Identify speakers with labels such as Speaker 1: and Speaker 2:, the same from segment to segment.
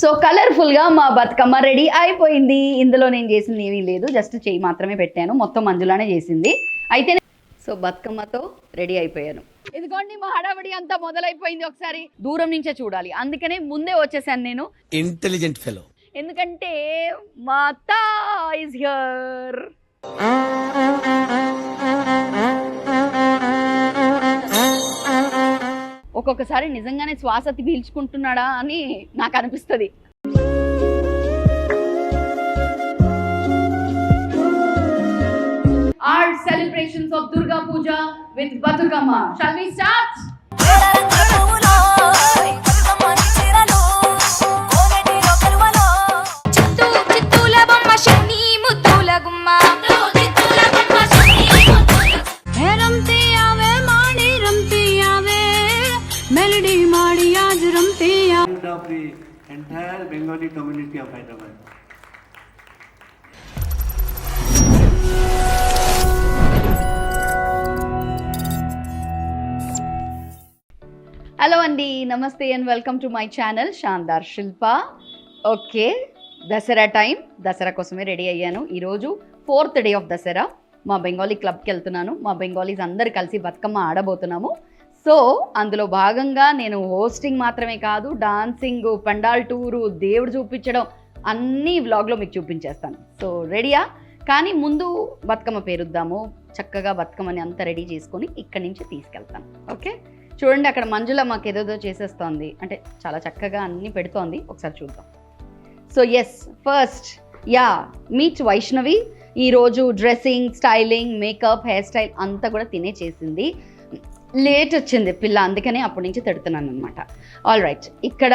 Speaker 1: So కలర్ఫుల్గా మా Bathukamma ready అయిపోయింది. ఇందులో నేను చేసింది ఏమీ లేదు, జస్ట్ చెయ్యి మాత్రమే పెట్టాను. మొత్తం మంజులానే చేసింది. అయితే సో బతుకమ్మతో రెడీ అయిపోయాను. ఇదిగోండి మా హడావిడి అంతా మొదలైపోయింది. ఒకసారి దూరం నుంచే చూడాలి, అందుకనే ముందే వచ్చేసాను నేను.
Speaker 2: Intelligent fellow.
Speaker 1: ఎందుకంటే మా అత్త ఇస్ హియర్. ఒక్కొక్కసారి నిజంగానే శ్వాస పీల్చుకుంటున్నాడా అని నాకు అనిపిస్తుంది. Our celebrations of Durga Puja with Batukama. Shall we start?
Speaker 3: Of the entire Bengali community of Hyderabad.
Speaker 1: Hello అండి, నమస్తే and welcome to my channel Shandar Shilpa. Okay, Dasara time, Dasara కోసమే రెడీ అయ్యాను. ఈరోజు 4th డే ఆఫ్ దసరా. మా బెంగాలీ క్లబ్కి వెళ్తున్నాను. మా బెంగాలీస్ అందరు కలిసి బతుకమ్మ ఆడబోతున్నాము. సో అందులో భాగంగా నేను హోస్టింగ్ మాత్రమే కాదు, డాన్సింగ్, పండాల్ టూరు, దేవుడు చూపించడం అన్నీ వ్లాగ్లో మీకు చూపించేస్తాను. సో రెడీయా? కానీ ముందు బతుకమ్మ పేరుద్దాము. చక్కగా బతుకమ్మని అంతా రెడీ చేసుకొని ఇక్కడి నుంచి తీసుకెళ్తాను. ఓకే, చూడండి అక్కడ మంజుల మాకు ఏదేదో చేసేస్తోంది, అంటే చాలా చక్కగా అన్నీ పెడుతోంది. ఒకసారి చూద్దాం. So yes, first meet Vaishnavi. ఈరోజు dressing, styling, makeup, hair style అంతా కూడా తినే చేసింది. లేట్ వచ్చింది పిల్ల, అందుకనే అప్పటి నుంచి తిడుతున్నాను అనమాట. ఆల్ రైట్, ఇక్కడ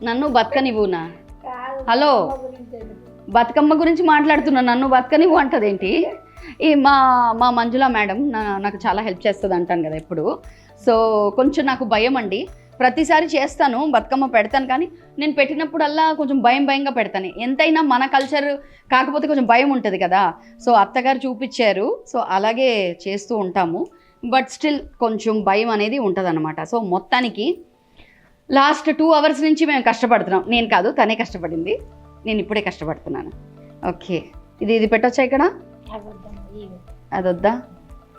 Speaker 1: నన్ను బతకనివ్వునా? హలో, బతుకమ్మ గురించి మాట్లాడుతున్నా, నన్ను బతకనివ్వు అంటదేంటి? ఈ మా మంజుల మేడం నాకు చాలా హెల్ప్ చేస్తుంది అంటాను కదా ఎప్పుడు. సో కొంచెం నాకు భయం అండి. ప్రతిసారి చేస్తాను, బతుకమ్మ పెడతాను, కానీ నేను పెట్టినప్పుడల్లా కొంచెం భయంగా పెడతాను. ఎంతైనా మన కల్చర్ కాకపోతే కొంచెం భయం ఉంటుంది కదా. సో అత్తగారు చూపించారు, సో అలాగే చేస్తూ ఉంటాము. బట్ స్టిల్ కొంచెం భయం అనేది ఉంటుంది అనమాట. సో మొత్తానికి లాస్ట్ 2 hours నుంచి మేము కష్టపడుతున్నాం. నేను కాదు, తనే కష్టపడింది. నేను ఇప్పుడే కష్టపడుతున్నాను. ఓకే, ఇది పెట్టొచ్చా ఇక్కడ? అదొద్దా?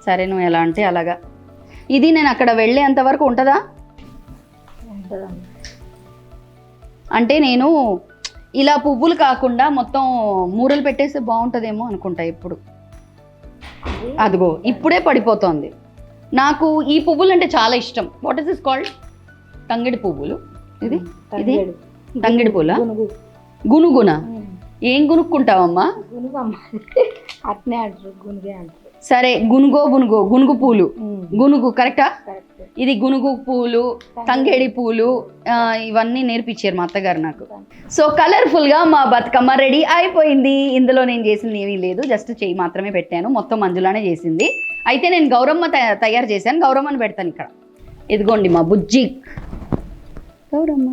Speaker 1: సరే, నువ్వు ఎలా అంటే అలాగా. ఇది నేను అక్కడ వెళ్ళేంత వరకు ఉంటుందా? అంటే నేను ఇలా పువ్వులు కాకుండా మొత్తం మూరలు పెట్టేస్తే బాగుంటుందేమో అనుకుంటా. ఇప్పుడు అదిగో ఇప్పుడే పడిపోతుంది. నాకు ఈ పువ్వులు అంటే చాలా ఇష్టం. What is this called? Tangdi పువ్వులు. ఇది తంగిడి పూల? గునుగున? ఏం గునుక్కుంటావమ్మా? సరే, గునుగు పూలు. గునుగు కరెక్టా? ఇది గునుగు పూలు, తంగేడి పూలు, ఇవన్నీ నేర్పించారు మా అత్తగారు నాకు. సో కలర్ఫుల్గా మా బతుకమ్మ రెడీ అయిపోయింది. ఇందులో నేను చేసింది ఏమీ లేదు, జస్ట్ చెయ్యి మాత్రమే పెట్టాను. మొత్తం మంజులానే చేసింది. అయితే నేను గౌరమ్మ తయారు చేశాను. గౌరమ్మని పెడతాను ఇక్కడ. ఇదిగోండి మా బుజ్జి గౌరమ్మ.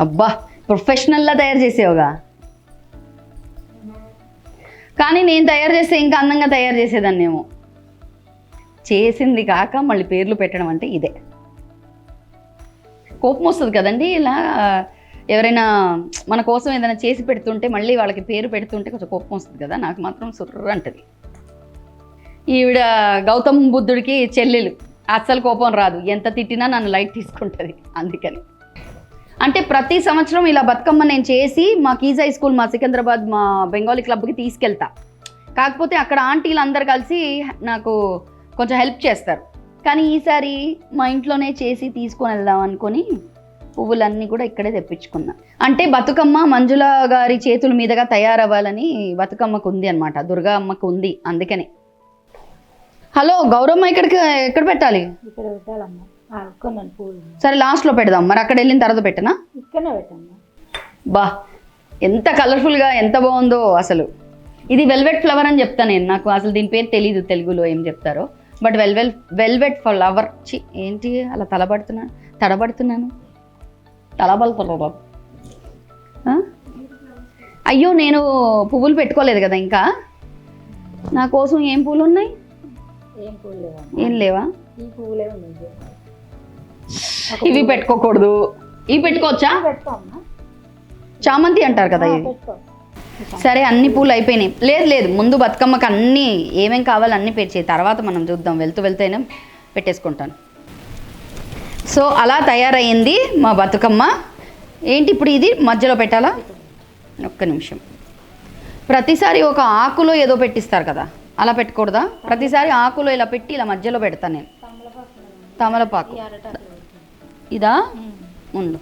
Speaker 1: అబ్బా, ప్రొఫెషనల్లా తయారు చేసేవుగా. కానీ నేను తయారు చేస్తే ఇంకా అందంగా తయారు చేసేదాన్నేమో. చేసింది కాక మళ్ళీ పేర్లు పెట్టడం అంటే ఇదే. కోపం వస్తుంది కదండి ఇలా ఎవరైనా మన కోసం ఏదైనా చేసి పెడుతుంటే మళ్ళీ వాళ్ళకి పేరు పెడుతుంటే కొంచెం కోపం వస్తుంది కదా. నాకు మాత్రం సుర్రు అంటది. ఈవిడ గౌతమ్ బుద్ధుడికి చెల్లెలు, అస్సలు కోపం రాదు. ఎంత తిట్టినా నన్ను లైట్ తీసుకుంటుంది. అందుకని అంటే ప్రతి సంవత్సరం ఇలా బతుకమ్మ నేను చేసి మా కీజ్ హై స్కూల్, మా సికింద్రాబాద్, మా బెంగాలీ క్లబ్కి తీసుకెళ్తా. కాకపోతే అక్కడ ఆంటీలు అందరు కలిసి నాకు కొంచెం హెల్ప్ చేస్తారు. కానీ ఈసారి మా ఇంట్లోనే చేసి తీసుకొని వెళ్దాం అనుకొని పువ్వులన్నీ కూడా ఇక్కడే తెప్పించుకున్నా. అంటే బతుకమ్మ మంజుల గారి చేతుల మీదుగా తయారవ్వాలని బతుకమ్మకు ఉంది అనమాట, దుర్గా అమ్మకు ఉంది. అందుకని హలో గౌరమ్మ, ఎక్కడ పెట్టాలి? సరే, లాస్ట్లో పెడదాం. మరి అక్కడ వెళ్ళిన తర్వాత పెట్టనా? బా, ఎంత కలర్ఫుల్గా, ఎంత బాగుందో అసలు. ఇది వెల్వెట్ ఫ్లవర్ అని చెప్తాను నేను. నాకు అసలు దీని పేరు తెలీదు తెలుగులో ఏం చెప్తారో. But velvet flower. ఏంటి అలా తడబడుతున్నాను తలబలుతున్నాను. అయ్యో, నేను పువ్వులు పెట్టుకోలేదు కదా ఇంకా. నా కోసం ఏం పూలు ఉన్నాయి? ఏం లేవా? ఇవి పెట్టుకోకూడదు, ఇవి పెట్టుకోవచ్చా? చామంతి అంటారు కదా ఇవి. సరే అన్ని పూలు అయిపోయినాయి. లేదు లేదు, ముందు బతుకమ్మకి అన్నీ ఏమేం కావాలో అన్నీ పెంచే తర్వాత మనం చూద్దాం, వెళ్తూనే పెట్టేసుకుంటాను. సో అలా తయారయ్యింది మా బతుకమ్మ. ఏంటి ఇప్పుడు ఇది మధ్యలో పెట్టాలా? ఒక్క నిమిషం. ప్రతిసారి ఒక ఆకులో ఏదో పెట్టిస్తారు కదా, అలా పెట్టకూడదా? ప్రతిసారి ఆకులో ఇలా పెట్టి ఇలా మధ్యలో పెడతాను నేను. తమలపాకు ఇదా ఉండు.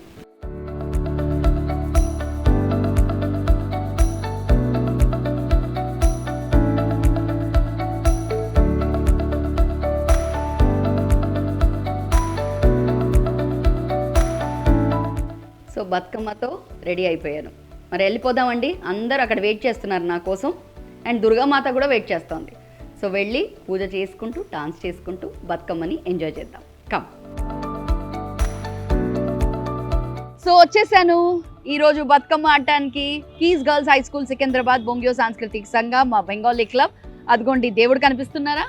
Speaker 1: సో బతుకమ్మతో రెడీ అయిపోయాను. మరి వెళ్ళిపోదామండి. అందరూ అక్కడ వెయిట్ చేస్తున్నారు నా కోసం, అండ్ దుర్గామాత కూడా వెయిట్ చేస్తోంది. సో వెళ్ళి పూజ చేసుకుంటూ డాన్స్ చేసుకుంటూ బతుకమ్మని ఎంజాయ్ చేద్దాం. కమ్. సో వచ్చేసాను ఈరోజు బతుకమ్మ ఆడటానికి Keyes girls high school Secunderabad Bangiya Sanskritik Sangha మా బెంగాలీ క్లబ్. అదిగోండి దేవుడు కనిపిస్తున్నారా,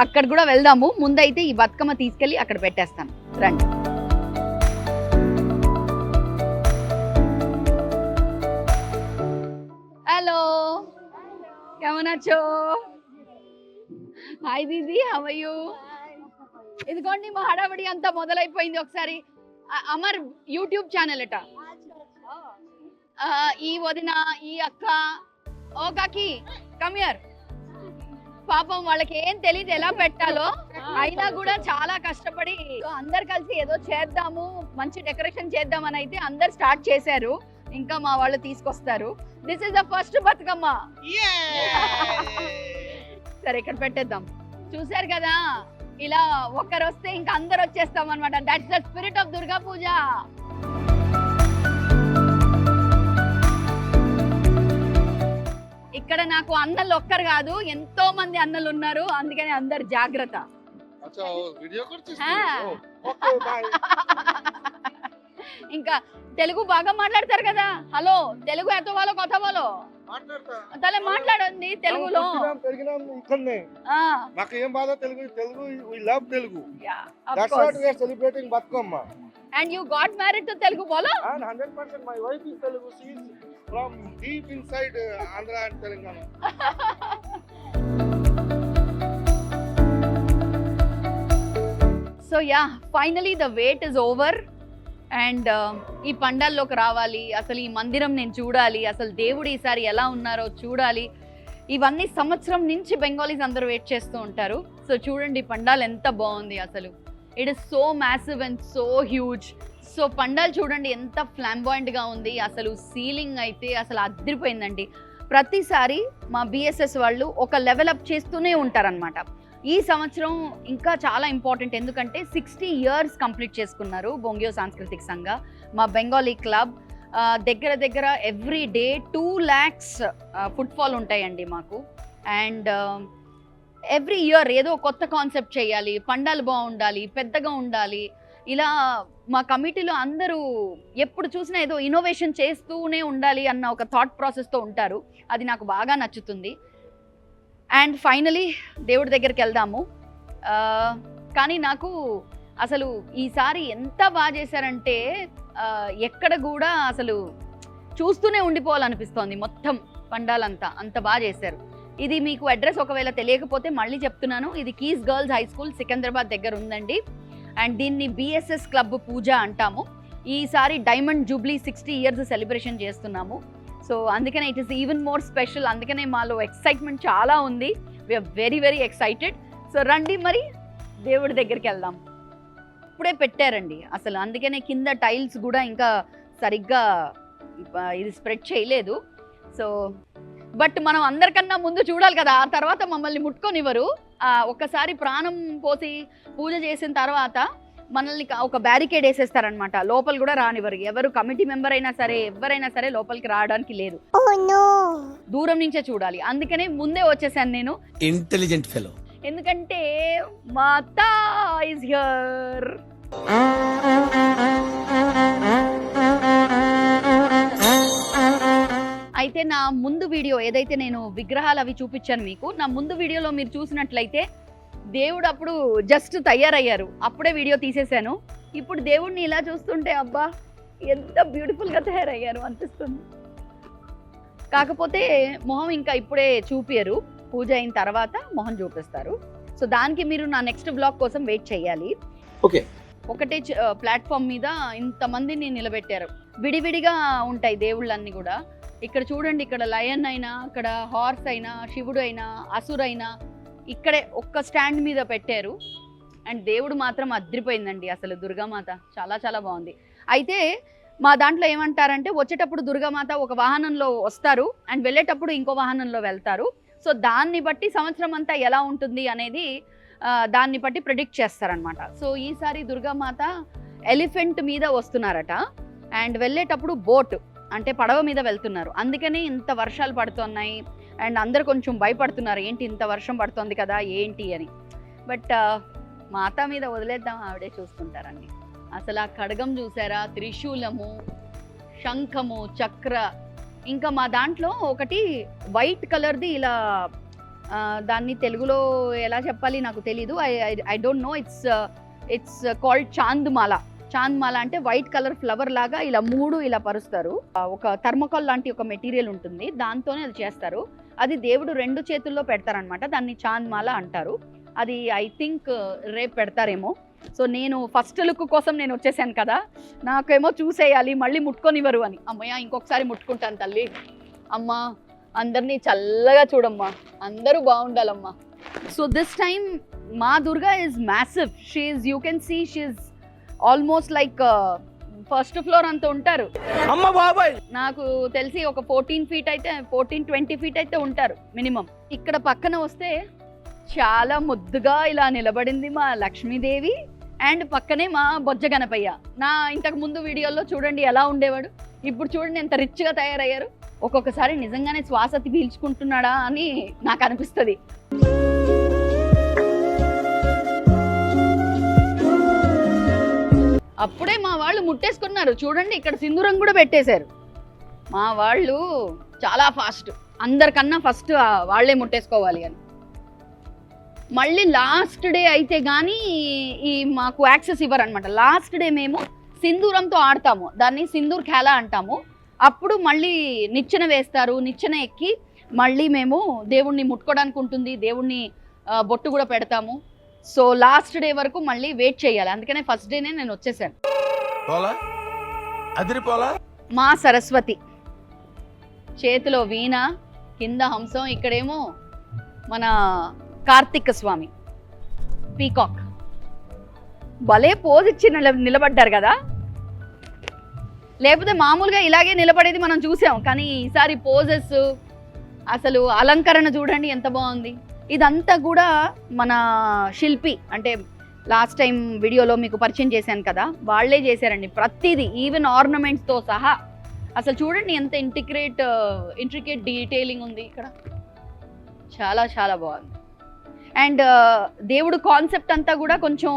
Speaker 1: అక్కడ కూడా వెళ్దాము. ముందైతే ఈ బతుకమ్మ తీసుకెళ్ళి అక్కడ పెట్టేస్తాను, రండి. హలో, কেমন আছো? Hi didi, how are you? ఇదిగోండి మా హడావిడి అంతా మొదలైపోయింది. ఒకసారి అమర్ యూట్యూబ్ ఛానల్ అట. ఈ వదిన, ఈ అక్క, ఓ కాకి కమ్ హియర్. పాపం వాళ్ళకి ఏం తెలియదు ఎలా పెట్టాలో, అయినా కూడా చాలా కష్టపడి అందరు కలిసి ఏదో చేద్దాము, మంచి డెకరేషన్ చేద్దామని అయితే అందరు స్టార్ట్ చేశారు. ఇంకా మా వాళ్ళు తీసుకొస్తారు. This is the first Bathukamma. సరే ఇక్కడ పెట్టేద్దాం. చూసారు కదా, ఇలా ఒక్కరు వస్తే ఇంకా అందరు వచ్చేస్తాం అనమాట. That's the spirit of Durga Puja. ఇక్కడ నాకు అన్నలు ఒక్కరు కాదు, ఎంతో మంది అన్నలు ఉన్నారు, అందుకని అందరు జాగ్రత్త. ఇంకా తెలుగు బాగా మాట్లాడతారు కదా. హలో, తెలుగు ఎత వాళ్ళో కొత్త వాళ్ళో తల మాట్లాడండి తెలుగులో.
Speaker 2: నాకు ఏం బాధ, Telugu we love Telugu. That's what we are celebrating Bathukamma.
Speaker 1: And you got married to Telugu bola?
Speaker 2: And 100% my wife is Telugu. She is from deep inside Andhra and Telangana.
Speaker 1: So yeah, finally the wait is over. And ఈ పండాల్లోకి రావాలి, అసలు ఈ మందిరం నేను చూడాలి, అసలు దేవుడు ఈసారి ఎలా ఉన్నారో చూడాలి. ఇవన్నీ సంవత్సరం నుంచి బెంగాలీస్ అందరూ వెయిట్ చేస్తూ ఉంటారు. సో చూడండి పండాల్ ఎంత బాగుంది అసలు. It is so massive and so huge. So pandal చూడండి ఎంత ఫ్లాంబాయింట్గా ఉంది. అసలు సీలింగ్ అయితే అసలు అదిరిపోయిందండి. ప్రతిసారి మా బిఎస్ఎస్ వాళ్ళు ఒక లెవెల్ అప్ చేస్తూనే ఉంటారనమాట. ఈ సంవత్సరం ఇంకా చాలా ఇంపార్టెంట్, ఎందుకంటే 60 years కంప్లీట్ చేసుకున్నారు బొంగియో సాంస్కృతిక సంఘ మా బెంగాలీ క్లబ్. దగ్గర ఎవ్రీ డే 2 lakhs ఫుట్ఫాల్ ఉంటాయండి మాకు. అండ్ ఎవ్రీ ఇయర్ ఏదో కొత్త కాన్సెప్ట్ చేయాలి, పండాలు బాగుండాలి, పెద్దగా ఉండాలి. ఇలా మా కమిటీలో అందరూ ఎప్పుడు చూసినా ఏదో ఇన్నోవేషన్ చేస్తూనే ఉండాలి అన్న ఒక థాట్ ప్రాసెస్తో ఉంటారు. అది నాకు బాగా నచ్చుతుంది. అండ్ ఫైనలీ దేవుడి దగ్గరికి వెళ్దాము. కానీ నాకు అసలు ఈసారి ఎంత బాగా చేశారంటే ఎక్కడ కూడా అసలు చూస్తూనే ఉండిపోవాలనిపిస్తోంది. మొత్తం పండాలంతా అంత బాగా చేశారు. ఇది మీకు అడ్రస్ ఒకవేళ తెలియకపోతే మళ్ళీ చెప్తున్నాను. ఇది keys girls high school Secunderabad దగ్గర ఉందండి. అండ్ దీన్ని బిఎస్ఎస్ క్లబ్ పూజ అంటాము. ఈసారి డైమండ్ జూబ్లీ 60 years సెలబ్రేషన్ చేస్తున్నాము. సో అందుకనే it is even more special. అందుకనే మాలో ఎక్సైట్మెంట్ చాలా ఉంది. We are very very excited. So రండి మరి దేవుడి దగ్గరికి వెళ్దాం. ఇప్పుడే పెట్టారండి అసలు, అందుకనే కింద టైల్స్ కూడా ఇంకా సరిగ్గా ఇది స్ప్రెడ్ చేయలేదు. సో బట్ మనం అందరికన్నా ముందు చూడాలి కదా, ఆ తర్వాత మమ్మల్ని ముట్టుకొనివ్వరు. ఒక్కసారి ప్రాణం పోసి పూజ చేసిన తర్వాత మనల్ని ఒక బ్యారికేడ్ వేసేస్తారనమాట. లోపల కూడా రానివ్వరు. ఎవరు కమిటీ మెంబర్ అయినా సరే, ఎవరైనా సరే లోపలికి రావడానికి లేదు. దూరం నుంచే చూడాలి. అందుకనే ముందే వచ్చేసాను నేను.
Speaker 4: Intelligent fellow.
Speaker 1: ఎందుకంటే మా అత్త ఇస్ హియర్. అయితే నా ముందు వీడియో ఏదైతే నేను విగ్రహాలు అవి చూపించాను మీకు, నా ముందు వీడియోలో మీరు చూసినట్లయితే దేవుడు అప్పుడు జస్ట్ తయారయ్యారు, అప్పుడే వీడియో తీసేశాను. ఇప్పుడు దేవుడిని ఇలా చూస్తుంటే అబ్బా ఎంత బ్యూటిఫుల్గా తయారయ్యారు అనిపిస్తుంది. కాకపోతే మొహం ఇంకా ఇప్పుడే చూపియరు, పూజ అయిన తర్వాత మొహం చూపిస్తారు. సో దానికి మీరు నా నెక్స్ట్ బ్లాగ్ కోసం వెయిట్ చేయాలి.
Speaker 2: ఓకే.
Speaker 1: ఒకటే ప్లాట్ఫామ్ మీద ఇంతమందిని నిలబెట్టారు. విడివిడిగా ఉంటాయి దేవుళ్ళన్నీ కూడా. ఇక్కడ చూడండి, ఇక్కడ లయన్ అయినా, అక్కడ హార్స్ అయినా, శివుడు అయినా, అసురైనా ఇక్కడే ఒక్క స్టాండ్ మీద పెట్టారు. అండ్ దేవుడు మాత్రం అద్రిపోయిందండి అసలు. దుర్గామాత చాలా చాలా బాగుంది. అయితే మా దాంట్లో ఏమంటారంటే వచ్చేటప్పుడు దుర్గామాత ఒక వాహనంలో వస్తారు అండ్ వెళ్ళేటప్పుడు ఇంకో వాహనంలో వెళ్తారు. సో దాన్ని బట్టి సంవత్సరం అంతా ఎలా ఉంటుంది అనేది దాన్ని బట్టి ప్రిడిక్ట్ చేస్తారనమాట. సో ఈసారి దుర్గామాత ఎలిఫెంట్ మీద వస్తున్నారట అండ్ వెళ్ళేటప్పుడు బోట్ అంటే పడవ మీద వెళ్తున్నారు. అందుకనే ఇంత వర్షాలు పడుతున్నాయి అండ్ అందరు కొంచెం భయపడుతున్నారు, ఏంటి ఇంత వర్షం పడుతుంది కదా ఏంటి అని. బట్ మాతా మీద వదిలేద్దాం, ఆవిడే చూసుకుంటారండి. అసలు ఆ ఖడ్గం చూసారా, త్రిశూలము, శంఖము, చక్ర, ఇంకా మా దాంట్లో ఒకటి వైట్ కలర్ది ఇలా దాన్ని తెలుగులో ఎలా చెప్పాలి నాకు తెలీదు, I don't know. It's called Chandmala. Chandmala అంటే వైట్ కలర్ ఫ్లవర్ లాగా ఇలా మూడు ఇలా పరుస్తారు. ఒక థర్మోకాల్ లాంటి ఒక మెటీరియల్ ఉంటుంది, దాంతోనే అది చేస్తారు. అది దేవుడు రెండు చేతుల్లో పెడతారనమాట, దాన్ని చాంద్మాల అంటారు. అది ఐ థింక్ రేపు పెడతారేమో. సో నేను ఫస్ట్ లుక్ కోసం నేను వచ్చేసాను కదా, నాకేమో చూసేయాలి, మళ్ళీ ముట్టుకొనివ్వరు అని. అమ్మయ్య ఇంకొకసారి ముట్టుకుంటాను తల్లి. అమ్మా అందరినీ చల్లగా చూడమ్మా, అందరూ బాగుండాలమ్మా. So this time Ma Durga is massive. She is, you can see she is almost like first floor అంత ఉంటారు.
Speaker 2: అమ్మ బాబాయ్,
Speaker 1: నాకు తెలిసి ఒక 14-20 ఫీట్ అయితే ఉంటారు మినిమం. ఇక్కడ పక్కన వస్తే చాలా ముద్దుగా ఇలా నిలబడింది మా లక్ష్మీదేవి అండ్ పక్కనే మా బొజ్జ గణపయ్య. నా ఇంతకు ముందు వీడియోలో చూడండి ఎలా ఉండేవాడు, ఇప్పుడు చూడండి ఎంత రిచ్గా తయారయ్యారు. ఒక్కొక్కసారి నిజంగానే శ్వాస పీల్చుకుంటున్నాడా అని నాకు అనిపిస్తుంది. అప్పుడే మా వాళ్ళు ముట్టేసుకున్నారు చూడండి, ఇక్కడ సింధూరం కూడా పెట్టేశారు. మా వాళ్ళు చాలా ఫాస్ట్, అందరికన్నా ఫస్ట్ వాళ్ళే ముట్టేసుకోవాలి అని. మళ్ళీ లాస్ట్ డే అయితే కానీ ఈ మాకు యాక్సెస్ ఇవ్వరు అనమాట. లాస్ట్ డే మేము సింధూరంతో ఆడతాము, దాన్ని సింధూర్ ఖేలా అంటాము. అప్పుడు మళ్ళీ నిచ్చెన వేస్తారు, నిచ్చెన ఎక్కి మళ్ళీ మేము దేవుణ్ణి ముట్టుకోవడానికి ఉంటుంది, దేవుణ్ణి బొట్టు కూడా పెడతాము. సో లాస్ట్ డే వరకు మళ్ళీ వెయిట్ చేయాలి, అందుకనే ఫస్ట్ డేనే నేను వచ్చేసాను. మా సరస్వతి చేతిలో వీణ, కింద హంసం, ఇక్కడేమో మన కార్తిక స్వామి పీకాక్. భలే పోజ్ ఇచ్చి నిలబడ్డారు కదా, లేకపోతే మామూలుగా ఇలాగే నిలబడేది మనం చూసాం, కానీ ఈసారి పోజెస్ అసలు అలంకరణ చూడండి ఎంత బాగుంది. ఇదంతా కూడా మన శిల్పి అంటే లాస్ట్ టైం వీడియోలో మీకు పరిచయం చేశాను కదా, వాళ్ళే చేశారండి ప్రతిదీ, ఈవెన్ ఆర్నమెంట్స్తో సహా. అసలు చూడండి ఎంత ఇంట్రికేట్ డీటెయిలింగ్ ఉంది ఇక్కడ, చాలా చాలా బాగుంది. అండ్ దేవుడు కాన్సెప్ట్ అంతా కూడా కొంచెం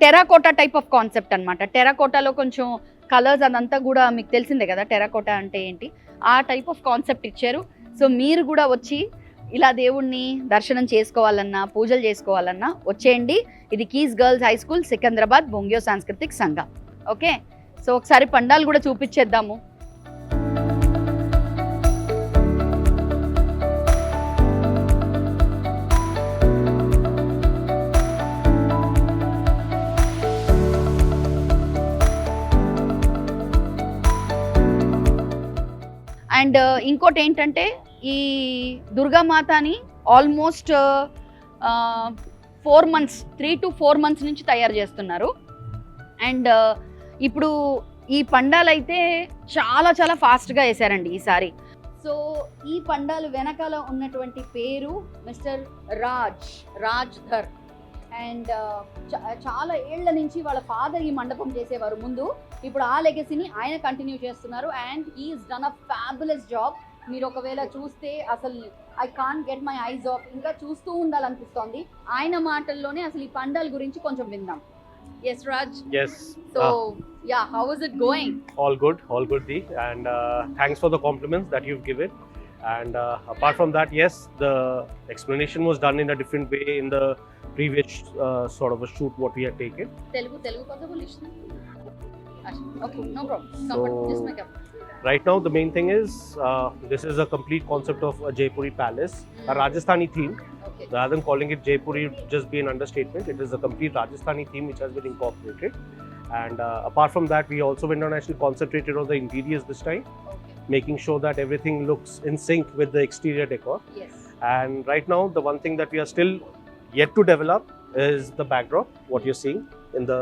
Speaker 1: టెరాకోటా టైప్ ఆఫ్ కాన్సెప్ట్ అనమాట. టెరాకోటాలో కొంచెం కలర్స్ అదంతా కూడా మీకు తెలిసిందే కదా టెరాకోటా అంటే ఏంటి, ఆ టైప్ ఆఫ్ కాన్సెప్ట్ ఇచ్చారు. సో మీరు కూడా వచ్చి ఇలా దేవుణ్ణి దర్శనం చేసుకోవాలన్నా, పూజలు చేసుకోవాలన్నా వచ్చేయండి. ఇది keys girls high school, Secunderabad, Bangiya Sanskritik Sangha. Okay, so ఒకసారి పండాలు కూడా చూపించేద్దాము. అండ్ ఇంకోటి ఏంటంటే ఈ దుర్గామాతని ఆల్మోస్ట్ 4 months 3 to 4 months నుంచి తయారు చేస్తున్నారు. అండ్ ఇప్పుడు ఈ పండాలు అయితే చాలా చాలా ఫాస్ట్గా వేశారండి ఈసారి. సో ఈ పండాలు వెనకాల ఉన్నటువంటి పేరు మిస్టర్ రాజ్ధర్. అండ్ చాలా ఏళ్ల నుంచి వాళ్ళ ఫాదర్ ఈ మండపం చేసేవారు ముందు, ఇప్పుడు ఆ లెగసీని ఆయన కంటిన్యూ చేస్తున్నారు. And he is done a fabulous job. మీరు ఒకవేళ చూస్తే అసలు I can't get my eyes off, ఇంకా చూస్తూ ఉండాలనిపిస్తోంది. ఆయన మాటల్లోనే అసలు ఈ పండాల గురించి కొంచెం విందాం. Yes, Raj.
Speaker 4: Yes.
Speaker 1: So, how is it going?
Speaker 4: All good, Dee. And thanks for the compliments that you've given. And apart from that, yes, the explanation was done in a different way in the previous sort of a shoot what we had taken.
Speaker 1: Telugu పద బోలిష్ okay no problem
Speaker 4: So-
Speaker 1: just make up
Speaker 4: Right now, the main thing is this is a complete concept of a Jaipuri palace, a Rajasthani theme.
Speaker 1: Okay
Speaker 4: Rather than calling it Jaipuri, just be an understatement. It is a complete Rajasthani theme which has been incorporated. And apart from that, we also went on actually concentrated on the interiors this time,
Speaker 1: okay
Speaker 4: making sure that everything looks in sync with the exterior decor.
Speaker 1: yes
Speaker 4: And right now, the one thing that we are still yet to develop is the backdrop, what you're seeing in the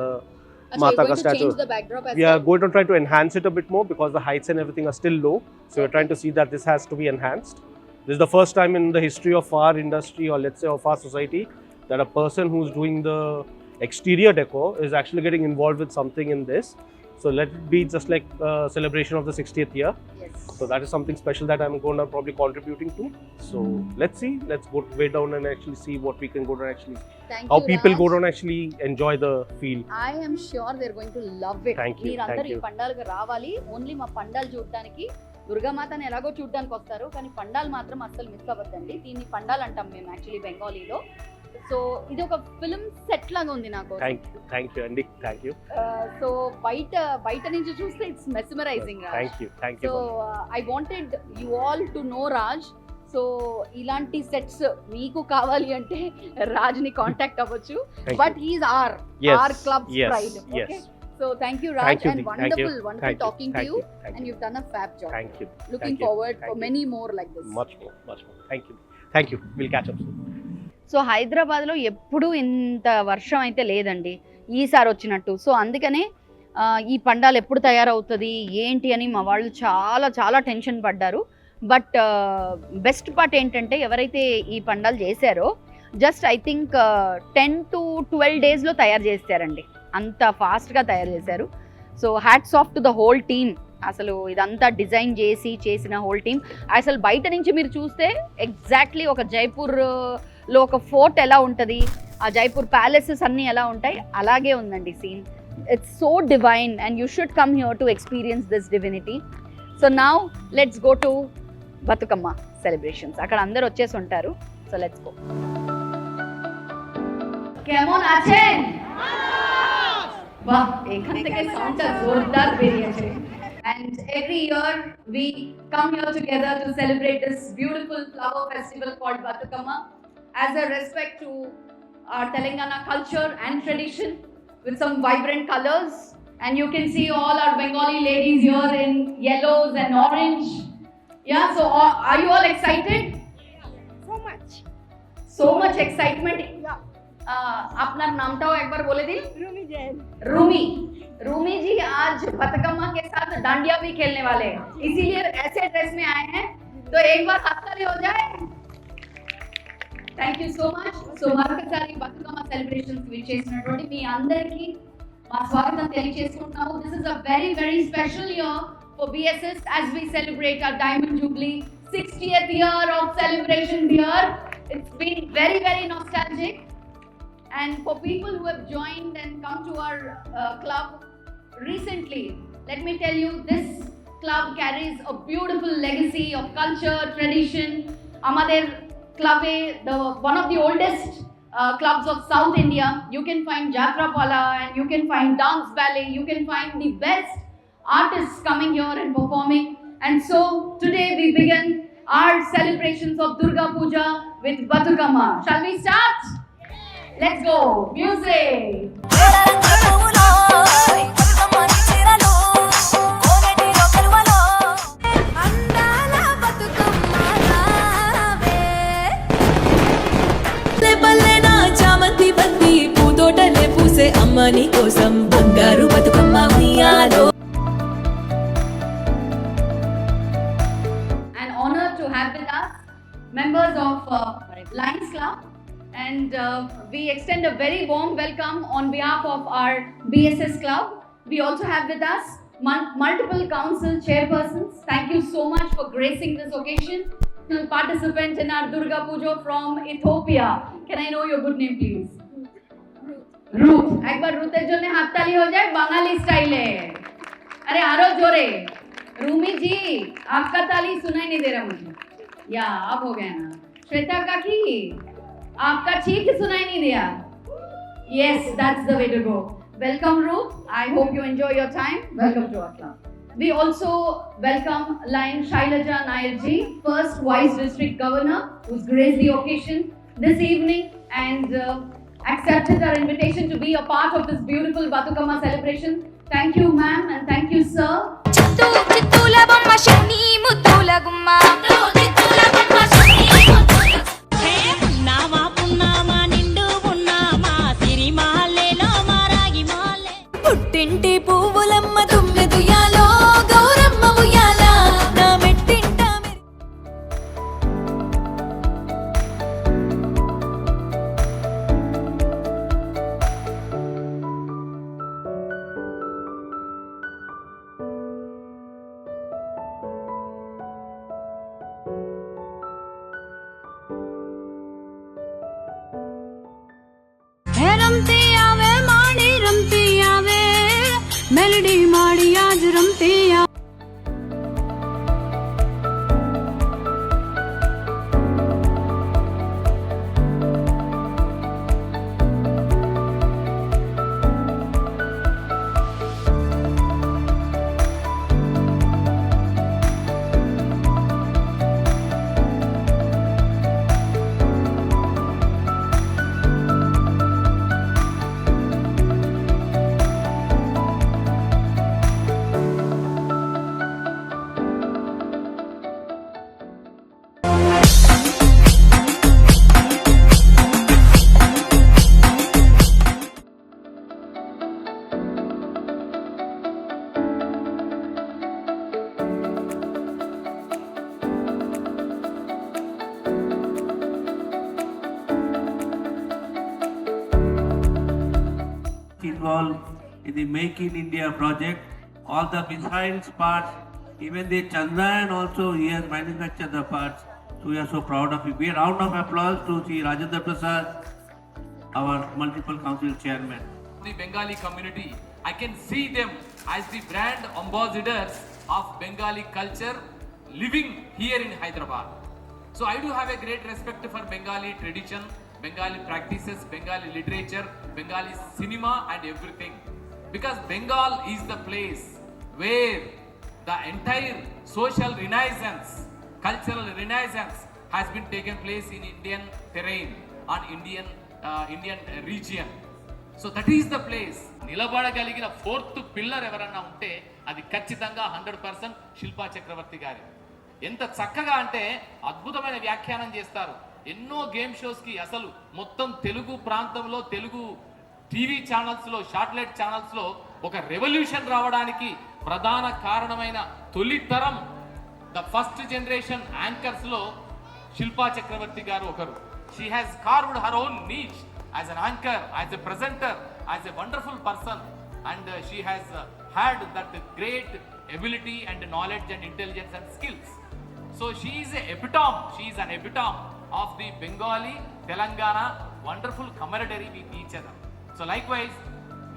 Speaker 1: Achha,
Speaker 4: Mata
Speaker 1: you're
Speaker 4: ka
Speaker 1: going to
Speaker 4: statue.
Speaker 1: change the backdrop as
Speaker 4: we are
Speaker 1: well?
Speaker 4: going to try to enhance it a bit more because the heights and everything are still low. So we're trying to see that this has to be enhanced. This is the first time in the history of our industry, or let's say of our society, that a person who's doing the exterior decor is actually getting involved with something in this. So let it be just like a celebration of the 60th year.
Speaker 1: yes
Speaker 4: So that is something special that I'm going to probably contributing to. So let's see. Let's go way down and actually see what we can go down actually.
Speaker 1: thank
Speaker 4: How
Speaker 1: you
Speaker 4: people
Speaker 1: Raj.
Speaker 4: go down actually enjoy the feel.
Speaker 1: I am sure they're going to love it.
Speaker 4: Thank you,
Speaker 1: మీరందరూ
Speaker 4: thank
Speaker 1: ఈ
Speaker 4: you.
Speaker 1: పండాలకు రావాలి. Only మా పండాలు చూడడానికి దుర్గామాతని ఎలాగో చూడడానికి వస్తారు, కానీ పండాలు మాత్రం అస్సలు మిస్ అవ్వద్దండి. దీన్ని పండాలు అంటాం మేము యాక్చువల్లీ బెంగాలీలో. సో ఇది ఒక ఫిల్మ్ సెట్ లాగా ఉంది నాకు.
Speaker 4: Thank you, Andy. Thank you.
Speaker 1: So బయట నుంచి చూస్తే it's mesmerising.
Speaker 4: Thank you.
Speaker 1: So I wanted you all to know Raj. So ఇలాంటి సెట్స్ మీకు కావాలి అంటే రాజ్ని కాంటాక్ట్ అవ్వచ్చు.
Speaker 4: Thank
Speaker 1: but he is our club
Speaker 4: yes,
Speaker 1: pride.
Speaker 4: yes.
Speaker 1: Okay, so thank you Raj,
Speaker 4: Thank you,
Speaker 1: and
Speaker 4: Deep.
Speaker 1: wonderful talking to you,
Speaker 4: Thank
Speaker 1: and
Speaker 4: you.
Speaker 1: you've done a fab job.
Speaker 4: Thank you.
Speaker 1: Looking
Speaker 4: Thank you.
Speaker 1: forward
Speaker 4: Thank
Speaker 1: for
Speaker 4: you.
Speaker 1: many more like this.
Speaker 4: Much more. Thank you. We'll catch up soon.
Speaker 1: So హైదరాబాద్లో ఎప్పుడూ ఇంత వర్షం అయితే లేదండి ఈసారి వచ్చినట్టు. So అందుకనే ఈ పండాలు ఎప్పుడు తయారవుతుంది ఏంటి అని మా వాళ్ళు చాలా చాలా టెన్షన్ పడ్డారు. బట్ బెస్ట్ పార్ట్ ఏంటంటే ఎవరైతే ఈ పండాలు చేశారో జస్ట్ ఐ థింక్ 10 to 12 డేస్లో తయారు చేస్తారండి. అంత ఫాస్ట్గా తయారు చేశారు. So hats off to the whole team. అసలు ఇదంతా డిజైన్ చేసిన హోల్ టీమ్. అసలు బయట నుంచి మీరు చూస్తే ఎగ్జాక్ట్లీ ఒక జైపూర్లో ఒక ఫోర్ట్ ఎలా ఉంటుంది, ఆ జైపూర్ ప్యాలెసెస్ అన్నీ ఎలా ఉంటాయి అలాగే ఉందండి scene. It's so divine and you should come here to experience this divinity. So now let's go to Bathukamma celebrations. అక్కడ అందరు వచ్చేసి ఉంటారు. So let's go. কেমন আছেন? বাহ, এখান থেকে সাউন্ডটা জোরদার বেরিয়েছে. And every year we come here together to celebrate this beautiful flower festival called Batukamma as a respect to our Telangana culture and tradition with some vibrant colors. And you can see all our Bengali ladies here in yellows and orange. Yeah, so are you all excited? So much excitement. আপনার নামটাও একবার বলে দিন। रूमी जी आज बतकम्मा के साथ डांडिया भी खेलने वाले हैं, इसीलिए ऐसे ड्रेस में आए हैं. तो एक बार हाथ ताली हो जाए. Thank you so much. So మరొకసారి బతుకమ్మ సెలబ్రేషన్స్ విచ్చేసినటువంటి మీ అందరికీ మా స్వాగతం తెలియజేసుకుంటున్నాము. This is a very very special year for BSS as we celebrate our Diamond Jubilee 60th year of celebration here. It's been very very nostalgic. And for people who have joined and come to our club recently, let me tell you, this club carries a beautiful legacy of culture, tradition. Amader club one of the oldest clubs of South India. You can find Jatra Pala and you can find dance ballet. You can find the best artists coming here and performing. And so today we begin our celebrations of Durga Puja with Batukamma. Shall we start? Let's go. Music.
Speaker 5: అమ్మని కోసం బంగారు బతుకమ్మ ఉయ్యాలో.
Speaker 1: An honor to have with us members of Lions Club, and we extend a very warm welcome on behalf of our BSS Club. We also have with us multiple council chairpersons. Thank you so much for gracing this occasion. Participant in our Durga Puja from Ethiopia. Can I know your good name please? Ruth. एक बार रुतेर जोने हाथ ताली हो जाए Bengali style है. अरे आरो जोरे. रूमी जी आपका ताली सुनाई नहीं दे रहा मुझे. या अब हो गया ना श्वेता काकी आपका चीख सुनाई नहीं दिया yes that's the way to go welcome Ruth I hope you enjoy your time welcome to our club we also welcome Lion Shailaja Nair ji first vice district governor who's graced the occasion this evening and accepted our invitation to be a part of this beautiful Batukama celebration thank you ma'am and thank you sir
Speaker 6: చిత్తూ చిత్తూల బొమ్మ శని ముద్దుల గుమ్మ చిత్తూల బొమ్మ శని ముద్దుల హే పున్నామా పున్నామా నిండు పున్నామా సిరిమాలేలో మారాగి మాలే పుట్టింటి పువ్వులమ్మ తుమ్మెదుయాలో గౌరమ్మ ఉయ్యాల నా మెట్టింట रमते आवे माड़ी रमते आवे मेलडी माड़ी आज रमते आवे
Speaker 3: involved in the Make in India project. All the missiles parts, even the Chandrayaan also, he has manufactured the parts. So we are so proud of him. We a round of applause to Sri Rajendra Prasad, our multiple council chairman.
Speaker 7: The Bengali community, I can see them as the brand ambassadors of Bengali culture living here in Hyderabad. So I do have a great respect for Bengali tradition, Bengali practices, Bengali literature, Bengali cinema and everything. Because Bengal is the place where the entire social renaissance, cultural renaissance has been taken place in Indian terrain, on Indian region. So that is the place. నిలబడగలిగిన fourth pillar ఎవరన్నా ఉంటే అది ఖచ్చితంగా 100% శిల్పా చక్రవర్తి గారి. ఎంత చక్కగా అంటే అద్భుతమైన వ్యాఖ్యానం చేస్తారు. ఎన్నో గేమ్ షోస్ కి అసలు మొత్తం తెలుగు ప్రాంతంలో తెలుగు టీవీ ఛానల్స్ లో శాటిలైట్ ఛానల్స్ లో ఒక రెవల్యూషన్ రావడానికి ప్రధాన కారణమైన తొలితరం ద ఫస్ట్ జనరేషన్ యాంకర్స్ లో శిల్పా చక్రవర్తి గారు ఒకరు. She has carved her own niche as an anchor, as a presenter, as a wonderful person, and she has had that great ability and knowledge and intelligence and skills. So she is an epitome of the Bengali Telangana wonderful camaraderie with each other. So likewise,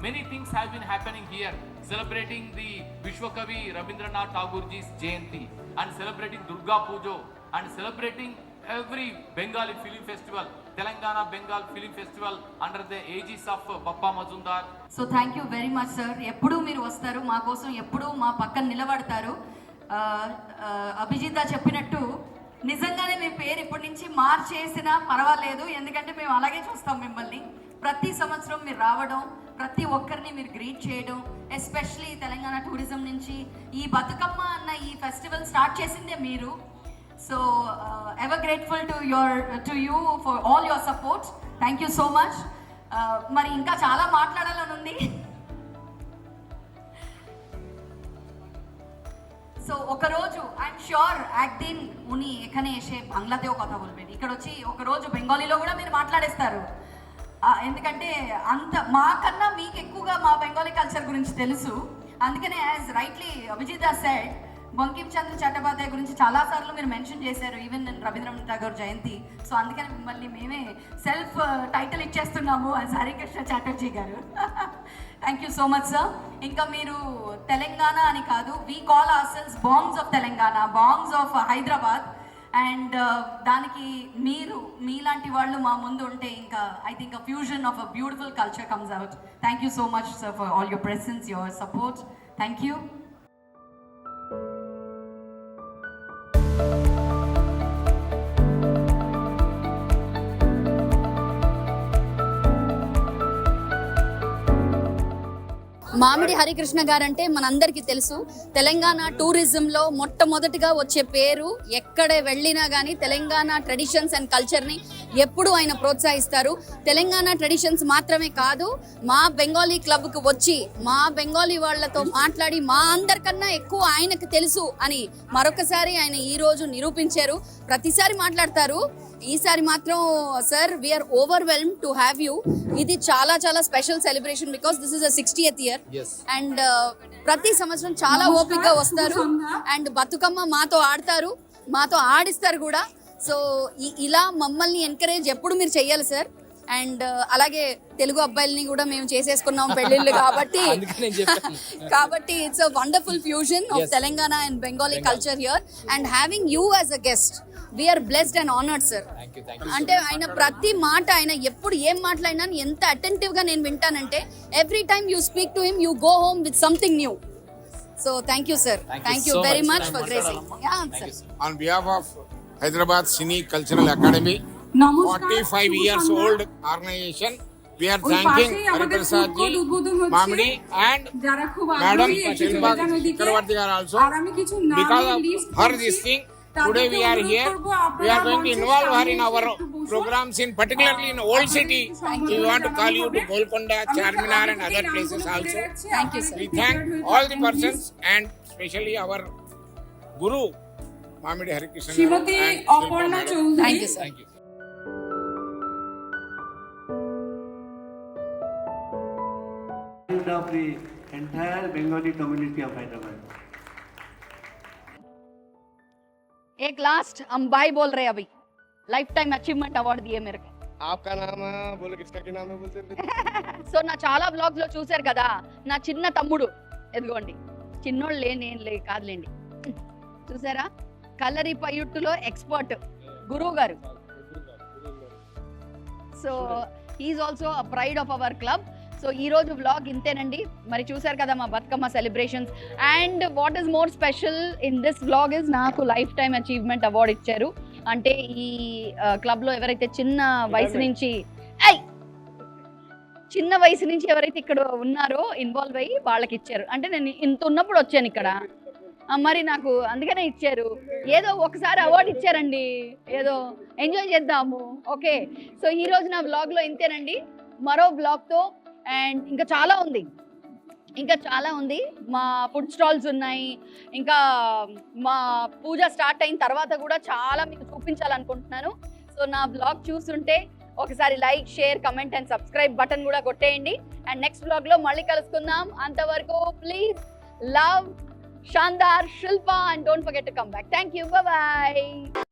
Speaker 7: many things have been happening here, celebrating the Vishwakavi Rabindranath Tagore ji's Jayanti, and celebrating Durga Pujo, and celebrating every Bengali film festival, Telangana Bengal Film Festival under the aegis of Bappa Majumdar.
Speaker 1: So thank you very much sir. ఎప్పుడూ మీరు వస్తారు మా కోసం, ఎప్పుడూ మా పక్కన నిలబడతారు. అభిజిత్ చెప్పినట్టు నిజంగానే మీ పేరు ఇప్పటి నుంచి మార్చేసినా పర్వాలేదు, ఎందుకంటే మేము అలాగే చూస్తాం మిమ్మల్ని. ప్రతి సంవత్సరం మీరు రావడం, ప్రతి ఒక్కరిని మీరు గ్రీట్ చేయడం, ఎస్పెషలీ తెలంగాణ టూరిజం నుంచి ఈ బతుకమ్మ అన్న ఈ ఫెస్టివల్ స్టార్ట్ చేసిందే మీరు. So ever grateful to you for all your support. Thank you so much. మరి ఇంకా చాలా మాట్లాడాలని ఉంది. সো ఒకరోజు ఐఎమ్ ష్యూర్ একদিন উনি এখানে এসে বাংলাতেও কথা বলবেন, ఇక్కడ వచ్చి ఒకరోజు బెంగాలీలో కూడా మీరు మాట్లాడేస్తారు. ఎందుకంటే అంత మాకన్నా మీకు ఎక్కువగా మా బెంగాలీ కల్చర్ గురించి తెలుసు. అందుకనే as rightly Abhijit said, Bankim Chandra Chattopadhyay గురించి చాలాసార్లు మీరు మెన్షన్ చేశారు, ఈవెన్ రవీంద్రనాథ్ ఠాగూర్ జయంతి. సో అందుకని మిమ్మల్ని మేమే సెల్ఫ్ టైటిల్ ఇచ్చేస్తున్నాము as Harikrishna Chatterjee garu. Thank you so much sir. ఇంకా మీరు తెలంగాణ అని కాదు, we call ourselves bongs of Telangana, bongs of Hyderabad.
Speaker 8: And దానికి మీలాంటి వాళ్ళు మా ముందు ఉంటే ఇంకా I think a fusion of a beautiful culture comes out. Thank you so much sir for all your presence, your support. Thank you.
Speaker 1: మామిడి Harikrishna guarantee మనందరికీ తెలుసు. తెలంగాణ టూరిజంలో మొట్టమొదటిగా వచ్చే పేరు. ఎక్కడ వెళ్ళినా కానీ తెలంగాణ ట్రెడిషన్స్ అండ్ కల్చర్ని ఎప్పుడూ ఆయన ప్రోత్సహిస్తారు. తెలంగాణ ట్రెడిషన్స్ మాత్రమే కాదు, మా బెంగాలీ క్లబ్కి వచ్చి మా బెంగాలీ వాళ్ళతో మాట్లాడి మా అందరికన్నా ఎక్కువ ఆయనకు తెలుసు అని మరొకసారి ఆయన ఈరోజు నిరూపించారు. ప్రతిసారి మాట్లాడతారు, ఈసారి మాత్రం sir we are overwhelm to have you. ఇది చాలా చాలా special celebration because this is 60th year and ప్రతి సంవత్సరం చాలా ఓపికగా వస్తారు అండ్ బతుకమ్మ మాతో ఆడతారు, మాతో ఆడిస్తారు కూడా. సో ఇలా మమ్మల్ని ఎంకరేజ్ ఎప్పుడు మీరు చెయ్యాలి సార్. అండ్ అలాగే తెలుగు అబ్బాయిల్ని కూడా మేము చేసేసుకున్నాం పెళ్ళిళ్ళు కాబట్టి it's a wonderful fusion of Telangana and Bengali culture here and having you as a guest we are blessed and honoured sir. అంటే ఆయన ప్రతి మాట, ఆయన ఎప్పుడు ఏం మాట్లాడినా ఎంత అటెంటివ్ గా నేను వింటానంటే every time you speak to him you go home with something new. So thank you sir, thank you very much for gracing.
Speaker 9: On behalf of Hyderabad Cine Cultural Academy, 45 years old organization, we are thanking Hariprasad ji, Mamidi and Madam Shilpa Chakravarti garu also. Because of her this thing, today we are here. We are going to involve her in our programs, in particularly in Old City. We want to call you to Golconda, Charminar and other places also.
Speaker 1: Thank you sir.
Speaker 9: We thank all the persons and especially our Guru Mamidi Harikrishna
Speaker 8: Shrimati
Speaker 9: and
Speaker 8: Aparna Chaudhary.
Speaker 1: Thank you sir.
Speaker 9: Thank you.
Speaker 3: Of the entire Bengali community of Hyderabad.
Speaker 1: एक last हम bye बोल रहे हैं अभी. Life time achievement award दिए मेरे को.
Speaker 2: आपका नाम बोले, किसका क्या नाम है बोलते हैं?
Speaker 1: సో నా చాలా బ్లాగ్స్ లో చూశారు కదా, నా చిన్న తమ్ముడు ఎదుగోండి, చిన్నోళ్ళు నేను కాదులేండి, చూసారా, కలరి పయ్యుట్టులో ఎక్స్పర్ట్ గురువు గారు. So he is also a pride of our club. So ఈ రోజు వ్లాగ్ ఇంతేనండి. మరి చూసారు కదా మా Bathukamma celebrations. And what is more special in this vlog is నాకు లైఫ్ టైమ్ అచీవ్మెంట్ అవార్డు ఇచ్చారు. అంటే ఈ క్లబ్లో ఎవరైతే చిన్న వయసు నుంచి ఎవరైతే ఇక్కడ ఉన్నారో ఇన్వాల్వ్ అయ్యి వాళ్ళకి ఇచ్చారు. అంటే నేను ఇంత ఉన్నప్పుడు వచ్చాను ఇక్కడ, మరి నాకు అందుకనే ఇచ్చారు. ఏదో ఒకసారి అవార్డు ఇచ్చారండి, ఏదో ఎంజాయ్ చేద్దాము. ఓకే, సో ఈరోజు నా వ్లాగ్లో ఇంతేనండి. మరో వ్లాగ్తో అండ్ ఇంకా చాలా ఉంది. మా ఫుడ్ స్టాల్స్ ఉన్నాయి, ఇంకా మా పూజ స్టార్ట్ అయిన తర్వాత కూడా చాలా మీకు చూపించాలనుకుంటున్నాను. సో నా బ్లాగ్ చూస్తుంటే ఒకసారి like, share, comment and subscribe button కూడా కొట్టేయండి. అండ్ నెక్స్ట్ బ్లాగ్లో మళ్ళీ కలుసుకుందాం. అంతవరకు please love Shandar Shilpa and don't forget to come back. Thank you. Bye-bye.